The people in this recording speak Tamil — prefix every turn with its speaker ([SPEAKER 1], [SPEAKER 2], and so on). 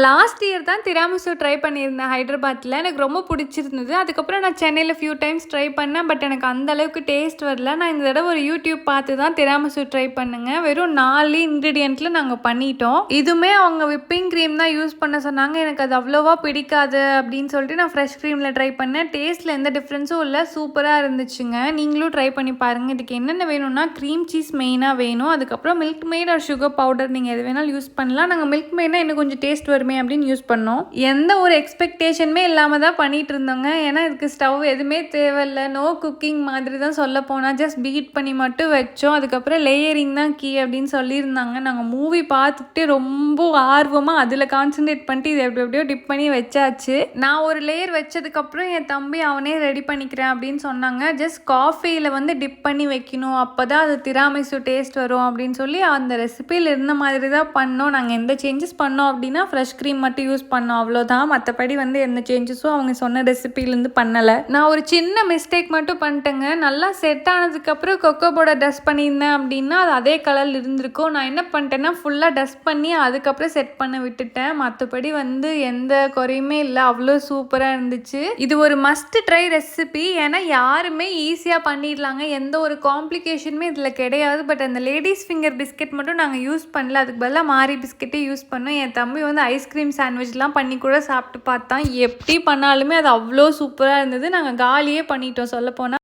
[SPEAKER 1] லாஸ்ட் இயர் தான் திராமிசு ட்ரை பண்ணியிருந்தேன் ஹைதராபாத்தில். எனக்கு ரொம்ப பிடிச்சிருந்தது. அதுக்கப்புறம் நான் சென்னையில் ஃபியூ டைம்ஸ் ட்ரை பண்ணேன். பட் எனக்கு அந்த அளவுக்கு டேஸ்ட் வரல. நான் இந்த தடவை ஒரு யூடியூப் பார்த்து தான் திராமிசு ட்ரை பண்ணுங்க. வெறும் 4 இன்க்ரீடியண்ட்டில் நாங்கள் பண்ணிட்டோம். இதுவுமே அவங்க விப்பிங் க்ரீம் தான் யூஸ் பண்ண சொன்னாங்க. எனக்கு அது அவ்வளோவா பிடிக்காது அப்படின்னு சொல்லிட்டு நான் ஃப்ரெஷ் க்ரீமில் ட்ரை பண்ணேன். டேஸ்ட்டில் எந்த டிஃப்ரென்ஸும் இல்லை, சூப்பராக இருந்துச்சுங்க. நீங்களும் ட்ரை பண்ணி பாருங்கள். இதுக்கு என்னென்ன வேணும்னா க்ரீம் சீஸ் மெயினாக வேணும். அதுக்கப்புறம் மில்க் மேட் ஒரு சுகர் பவுடர் நீங்கள் எது வேணாலும் யூஸ் பண்ணலாம். நாங்கள் மில்க் மேட்னா இன்னும் கொஞ்சம் டேஸ்ட் வரும் அப்படின்னு யூஸ் பண்ணோம். எந்த ஒரு எக்ஸ்பெக்டேஷனுமே இல்லாமல் தான் பண்ணிட்டு இருந்தோங்க. ஏன்னா இதுக்கு ஸ்டவ் எதுவுமே தேவையில்லை, நோ குக்கிங் மாதிரி தான் சொல்ல போனால். ஜஸ்ட் பீட் பண்ணி மட்டும் வச்சோம். அதுக்கப்புறம் லேயரிங் தான் கீ அப்படின்னு சொல்லியிருந்தாங்க. நாங்கள் மூவி பார்த்துக்கிட்டே ரொம்ப ஆர்வமாக அதில் கான்சென்ட்ரேட் பண்ணிட்டு இது எப்படியோ டிப் பண்ணி வச்சாச்சு. நான் ஒரு லேயர் வச்சதுக்கப்புறம் என் தம்பி அவனே ரெடி பண்ணிக்கிறேன் அப்படின்னு சொன்னாங்க. ஜஸ்ட் காஃபியில் வந்து டிப் பண்ணி வைக்கணும், அப்போ தான் அது திராமிசு டேஸ்ட் வரும் அப்படின்னு சொல்லி அந்த ரெசிபியில் இருந்த மாதிரி தான் பண்ணோம். நாங்கள் எந்த சேஞ்சஸ் பண்ணோம் அப்படின்னா ஃப்ரெஷ் க்ரீம் மட்டும் யூஸ் பண்ணோம், அவ்வளோதான். மற்றபடி வந்து எந்த சேஞ்சஸும் அவங்க சொன்ன ரெசிபிலேருந்து பண்ணலை. நான் ஒரு சின்ன மிஸ்டேக் மட்டும் பண்ணிட்டேங்க. நல்லா செட் ஆனதுக்கப்புறம் கொக்கோ பவுடர் டஸ்ட் பண்ணியிருந்தேன் அப்படின்னா அது அதே கலரில் இருந்திருக்கும். நான் என்ன பண்ணிட்டேன்னா ஃபுல்லாக டஸ்ட் பண்ணி அதுக்கப்புறம் செட் பண்ண விட்டுட்டேன். மற்றபடி வந்து எந்த குறையுமே இல்லை, அவ்வளோ சூப்பராக இருந்துச்சு. இது ஒரு மஸ்ட் ட்ரை ரெசிபி. ஏன்னா யாருமே ஈஸியாக பண்ணிடலாங்க, எந்த ஒரு காம்ப்ளிகேஷனுமே இதில் கிடையாது. பட் அந்த லேடிஸ் ஃபிங்கர் பிஸ்கெட் மட்டும் நாங்கள் யூஸ் பண்ணல, அதுக்கு பதிலாக மாரி பிஸ்கெட்டே யூஸ் பண்ணோம். என் தம்பி வந்து ஐஸ்கிரீம் சாண்ட்விச்லாம் பண்ணி கூட சாப்பிட்டு பார்த்தான். எப்படி பண்ணாலுமே அது அவ்வளோ சூப்பராக இருந்தது. நாங்கள் காலியே பண்ணிட்டோம் சொல்லப்போனால்.